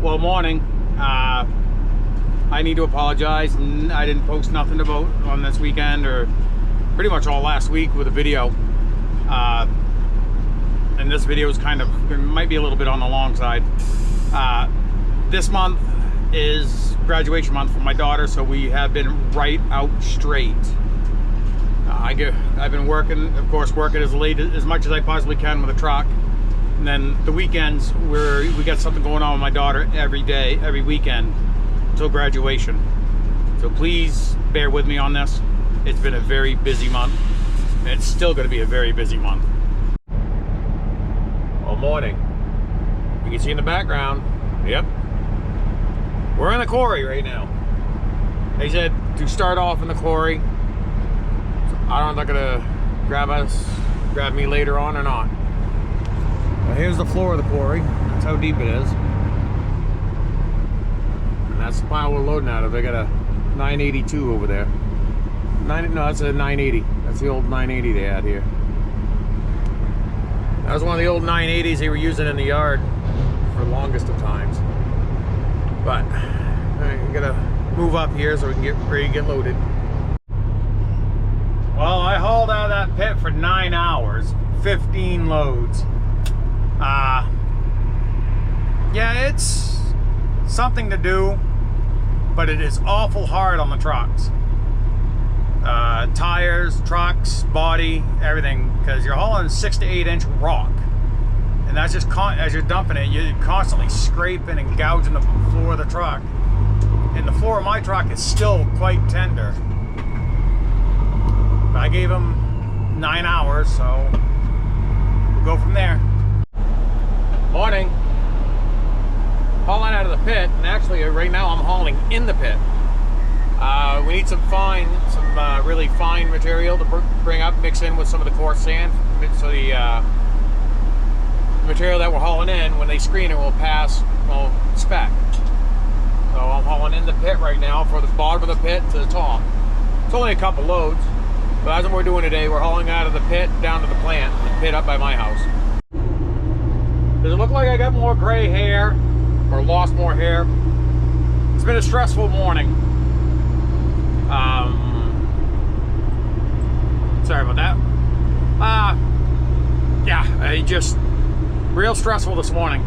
Well, morning. I need to apologize. I didn't post nothing about on this weekend or pretty much all last week with a video. And this video is kind of, it might be a little bit on the long side. This month is graduation month for my daughter, so we have been right out straight. I've been working, of course, working as late as much as I possibly can with a truck. And then the weekends, we got something going on with my daughter every day, every weekend until graduation. So please bear with me on this. It's been a very busy month, and it's still going to be a very busy month. Well, morning. You can see in the background, yep, we're in the quarry right now. They said to start off in the quarry. So I don't know if they're gonna grab me later on or not. Well, here's the floor of the quarry. That's how deep it is. And that's the pile we're loading out of. They got a 982 over there. No, that's a 980. That's the old 980 they had here. That was one of the old 980s they were using in the yard for the longest of times. But we gotta move up here so we can get ready to get loaded. Well, I hauled out of that pit for 9 hours, 15 loads. Yeah, it's something to do, but it is awful hard on the trucks. Tires, trucks, body, everything, because you're hauling 6 to 8 inch rock. And that's just, as you're dumping it, you're constantly scraping and gouging the floor of the truck. And the floor of my truck is still quite tender. But I gave him 9 hours, so we'll go from there. Morning. Hauling out of the pit, and actually right now I'm hauling in the pit. We need some really fine material to bring up, mix in with some of the coarse sand, so the material that we're hauling in, when they screen it, will pass spec. So I'm hauling in the pit right now, from the bottom of the pit to the top. It's only a couple loads, but that's what we're doing today. We're hauling out of the pit down to the plant, the pit up by my house. Does it look like I got more gray hair or lost more hair? It's been a stressful morning. Sorry about that. Yeah, just real stressful this morning.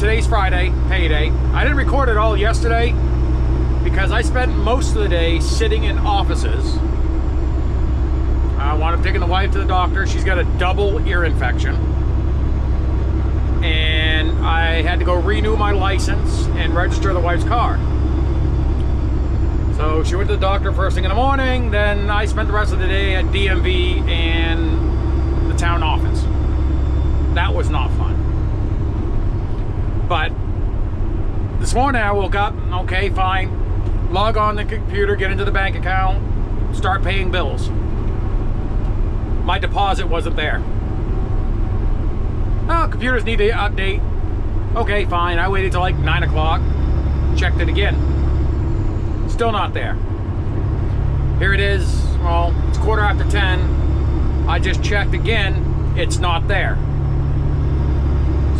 Today's Friday, payday. I didn't record it all yesterday because I spent most of the day sitting in offices. I wound up taking the wife to the doctor. She's got a double ear infection. And I had to go renew my license and register the wife's car. So she went to the doctor first thing in the morning, then I spent the rest of the day at DMV and the town office. That was not fun. But this morning I woke up, okay, fine, log on the computer, get into the bank account, start paying bills. My deposit wasn't there. Oh, computers need to update. Okay, fine. I waited till like 9 o'clock. Checked it again. Still not there. Here it is. Well, it's 10:15. I just checked again. It's not there.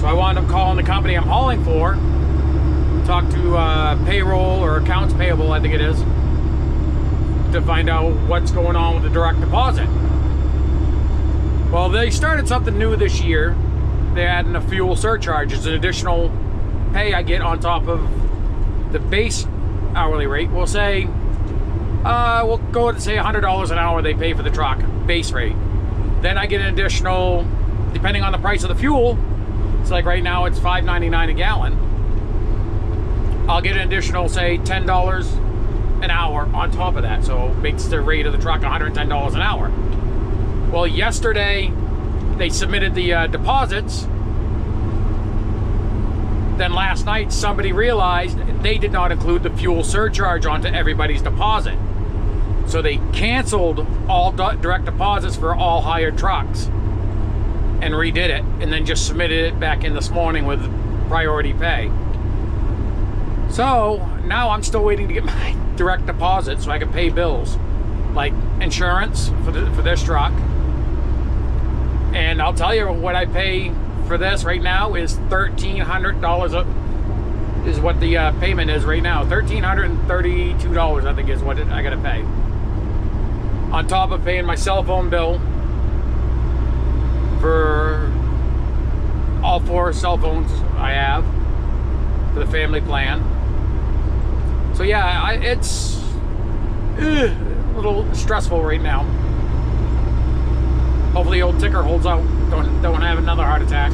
So I wound up calling the company I'm hauling for. Talk to payroll or accounts payable, I think it is, to find out what's going on with the direct deposit. Well, they started something new this year. They're adding a fuel surcharge. It's an additional pay I get on top of the base hourly rate. We'll say, we'll go and say $100 an hour they pay for the truck, base rate. Then I get an additional, depending on the price of the fuel, it's like right now it's $5.99 a gallon. I'll get an additional, say, $10 an hour on top of that. So it makes the rate of the truck $110 an hour. Well, yesterday, they submitted the deposits. Then last night, somebody realized they did not include the fuel surcharge onto everybody's deposit. So they canceled all direct deposits for all hired trucks and redid it, and then just submitted it back in this morning with priority pay. So now I'm still waiting to get my direct deposit so I can pay bills, like insurance for this truck. And I'll tell you what I pay for this right now is $1,300 is what the payment is right now. $1,332 I think is what I gotta pay. On top of paying my cell phone bill for all 4 cell phones I have for the family plan. So yeah, it's a little stressful right now. Hopefully old ticker holds out. Don't have another heart attack.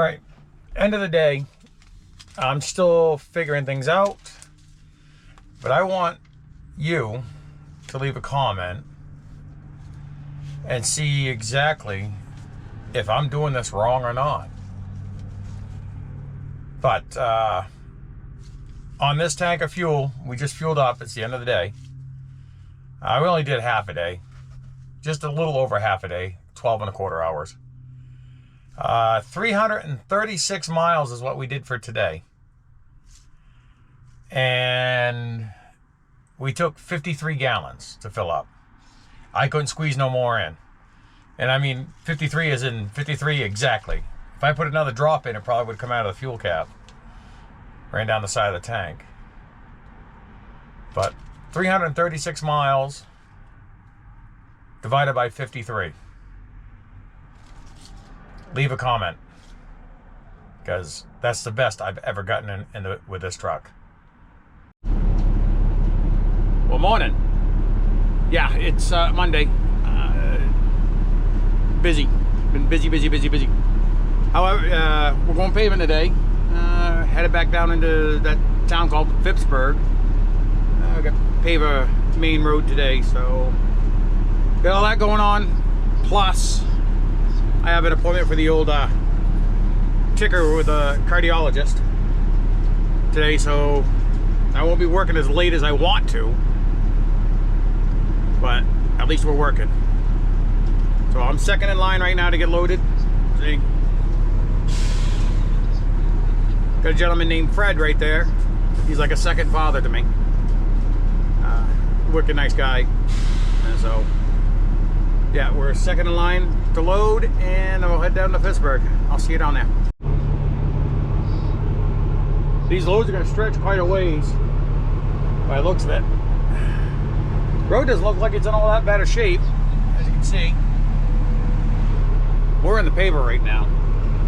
right, end of the day, I'm still figuring things out, but I want you to leave a comment and see exactly if I'm doing this wrong or not. But on this tank of fuel, we just fueled up. It's the end of the day. We only did half a day, just a little over half a day, 12 and a quarter hours. 336 miles is what we did for today. And we took 53 gallons to fill up. I couldn't squeeze no more in. And I mean, 53 is in 53 exactly. If I put another drop in, it probably would come out of the fuel cap. Ran down the side of the tank. But 336 miles divided by 53. Leave a comment, because that's the best I've ever gotten with this truck. Well, morning. Yeah, it's Monday. Busy. Been busy. However, we're going paving today. Headed back down into that town called Phippsburg. I got to pave a main road today, so got all that going on. Plus, I have an appointment for the old ticker with a cardiologist today, so I won't be working as late as I want to, but at least we're working. So I'm second in line right now to get loaded. See? Got a gentleman named Fred right there. He's like a second father to me. Wicked nice guy. And so, yeah, we're second in line to load, and I'll head down to Phippsburg. I'll see you down there. These loads are going to stretch quite a ways by the looks of it. Road doesn't look like it's in all that bad a shape, as you can see. We're in the paver right now.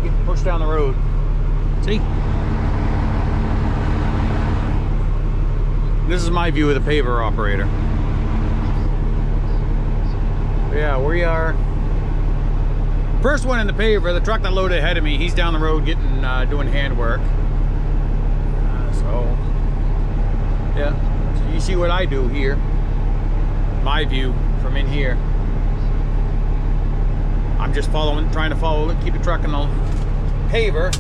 Getting pushed down the road. See? This is my view of the paver operator. But yeah, we are first one in the paver. The truck that loaded ahead of me, he's down the road getting doing handwork. So yeah, so you see what I do here. My view from in here. I'm just trying to follow it, keep the truck in the paver.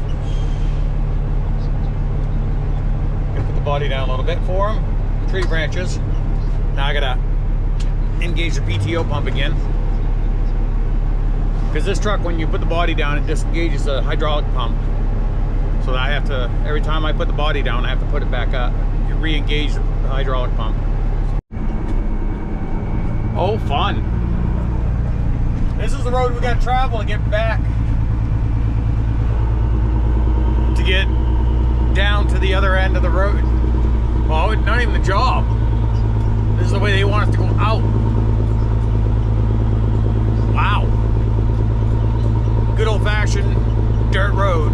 Gonna put the body down a little bit for him. Tree branches. Now I gotta engage the PTO pump again. Because this truck, when you put the body down, it disengages the hydraulic pump. So I have to, every time I put the body down, I have to put it back up, re-engage the hydraulic pump. Oh, fun. This is the road we gotta travel to get back. To get down to the other end of the road. Well, not even the job. This is the way they want us to go out. Wow. Good old-fashioned dirt road.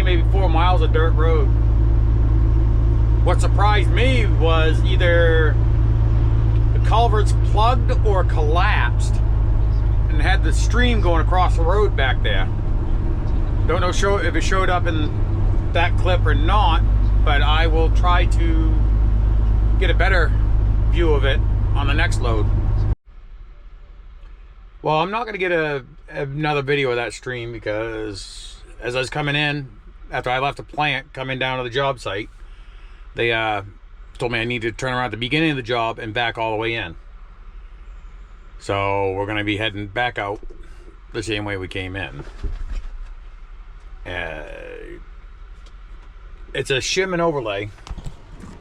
Maybe 4 miles of dirt road. What surprised me was either the culverts plugged or collapsed and had the stream going across the road back there. Don't know if it showed up in that clip or not, but I will try to get a better view of it on the next load. Well, I'm not going to get another video of that stream because as I was coming in, after I left the plant, coming down to the job site, they told me I needed to turn around at the beginning of the job and back all the way in. So we're going to be heading back out the same way we came in. It's a shim and overlay.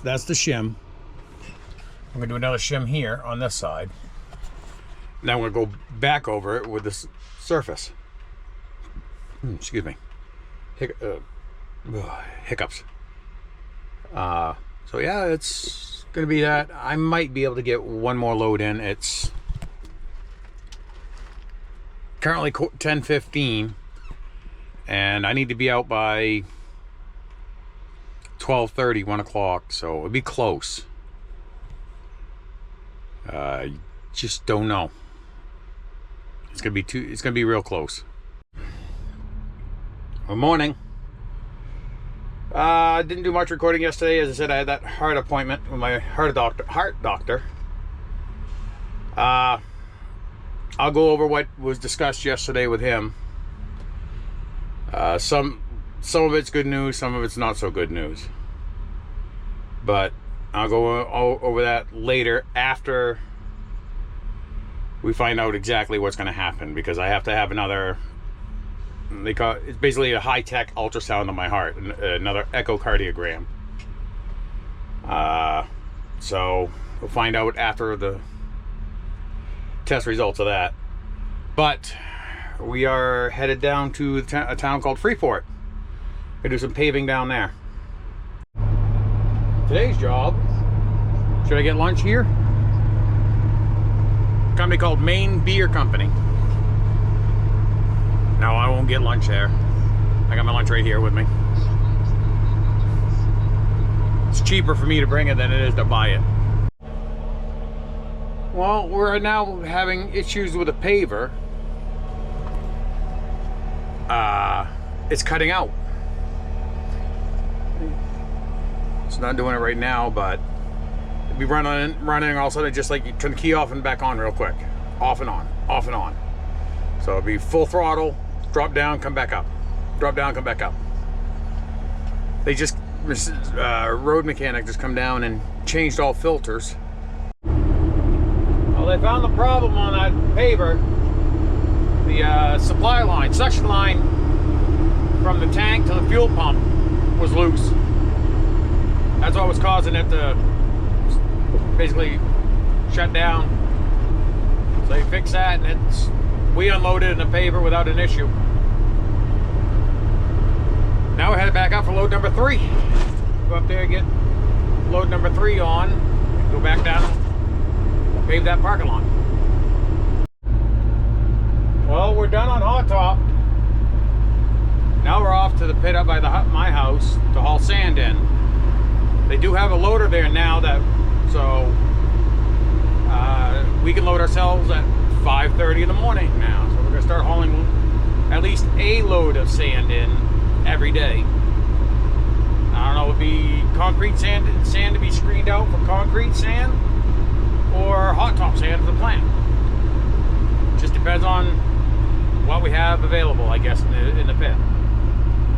That's the shim. I'm going to do another shim here on this side. Now we're going to go back over it with this surface. Excuse me. Hiccups. So yeah, it's going to be that. I might be able to get one more load in. It's currently 10:15, and I need to be out by 12:30, 1 o'clock, so it'll be close. Just don't know. It's gonna be real close. Good morning. I didn't do much recording yesterday. As I said, I had that heart appointment with my heart doctor. I'll go over what was discussed yesterday with him. Some of it's good news, some of it's not so good news. But I'll go over that later after we find out exactly what's going to happen, because I have to have another, it's basically a high-tech ultrasound on my heart, another echocardiogram. So we'll find out after the test results of that. But we are headed down to a town called Freeport. Gonna do some paving down there. Today's job, should I get lunch here? A company called Maine Beer Company. No, I won't get lunch there. I got my lunch right here with me. It's cheaper for me to bring it than it is to buy it. Well, we're now having issues with a paver. It's cutting out. It's not doing it right now, but it'll be running all of a sudden, just like you turn the key off and back on real quick. Off and on, off and on. So it'll be full throttle, drop down, come back up. Drop down, come back up. They just, road mechanic just come down and changed all filters. Well, they found the problem on that paver. The supply line, suction line from the tank to the fuel pump was loose. That's what was causing it to basically shut down. So they fixed that, and we unloaded in the paver without an issue. Now we're headed back out for load number 3. Go up there, get load number 3 on, go back down, pave that parking lot. Well, we're done on hot top. Now we're off to the pit up by my house to haul sand in. They do have a loader there now, so we can load ourselves at 5:30 in the morning now. So we're gonna start hauling at least a load of sand in every day. I don't know, it would be concrete sand to be screened out for concrete sand, or hot top sand for the plant. Just depends on what we have available, I guess, in the pit.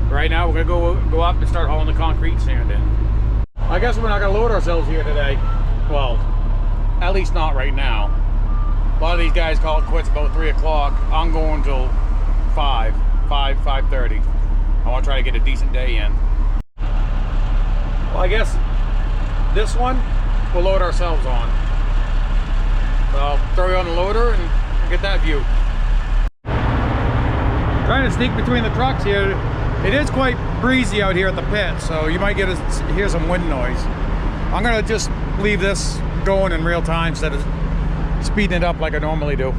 Right now we're gonna go up and start hauling the concrete sand in. I guess we're not gonna load ourselves here today. Well, at least not right now. A lot of these guys call it quits about 3 o'clock. I'm going till 5:30. I want to try to get a decent day in. Well, I guess this one we'll load ourselves on. So I'll throw you on the loader and get that view. Trying to sneak between the trucks here. It is quite breezy out here at the pit, so you might hear some wind noise. I'm gonna just leave this going in real time instead of speeding it up like I normally do.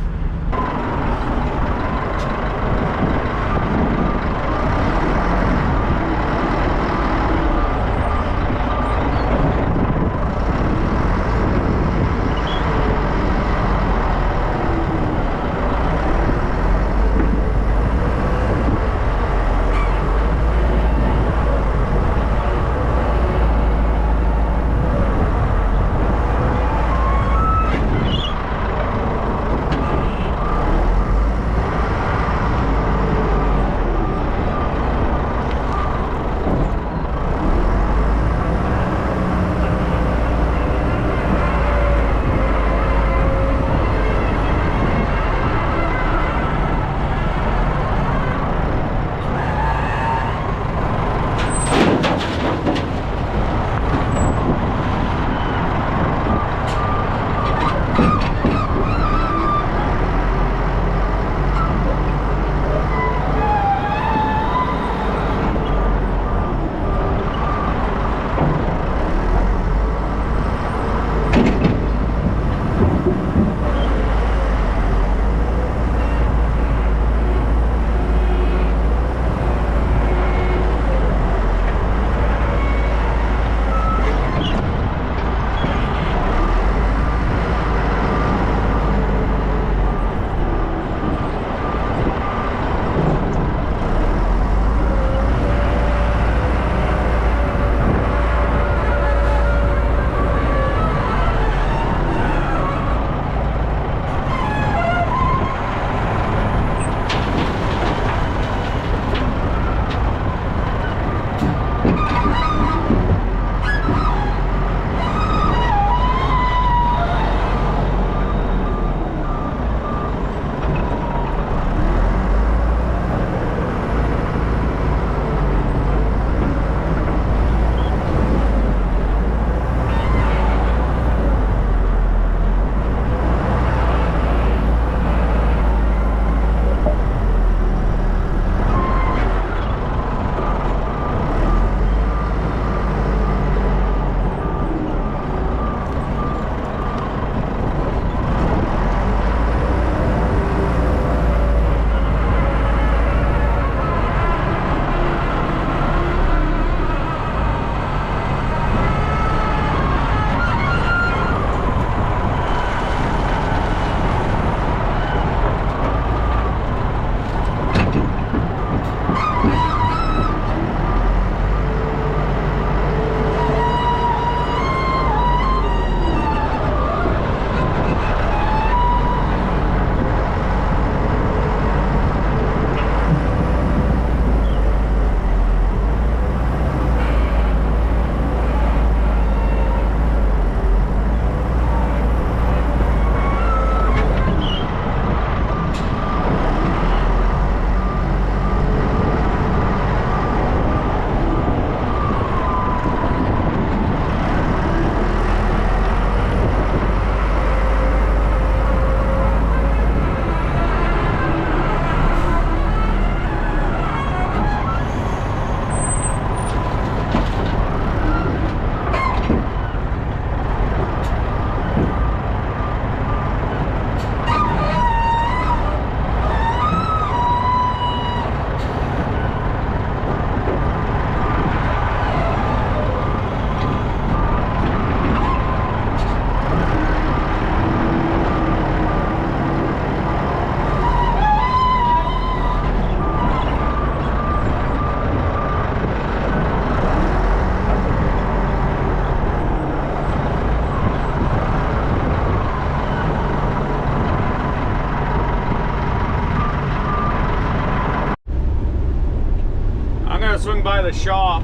by the shop,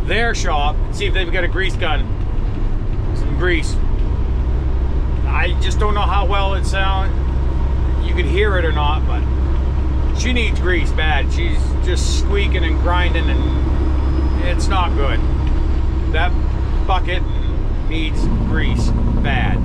their shop, and see if they've got a grease gun, some grease. I just don't know how well it sounds. You could hear it or not, but she needs grease bad. She's just squeaking and grinding, and it's not good. That bucket needs grease bad.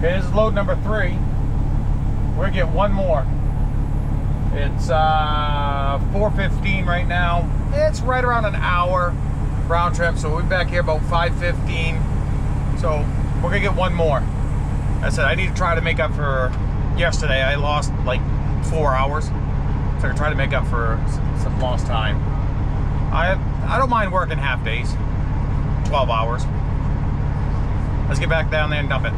Okay, this is load number 3. We're gonna get one more. It's 4:15 right now. It's right around an hour round trip, so we'll be back here about 5:15. So we're gonna get one more. I said I need to try to make up for yesterday. I lost like 4 hours, so I try to make up for some lost time. I don't mind working half days, 12 hours. Let's get back down there and dump it.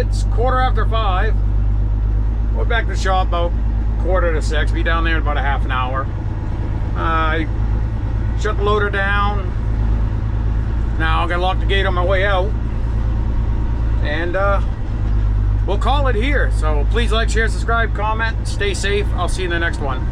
It's 5:15. We're back to the shop about 5:45. Be down there in about a half an hour. I shut the loader down. Now I'm gonna lock the gate on my way out, and we'll call it here. So please like, share, subscribe, comment, stay safe. I'll see you in the next one.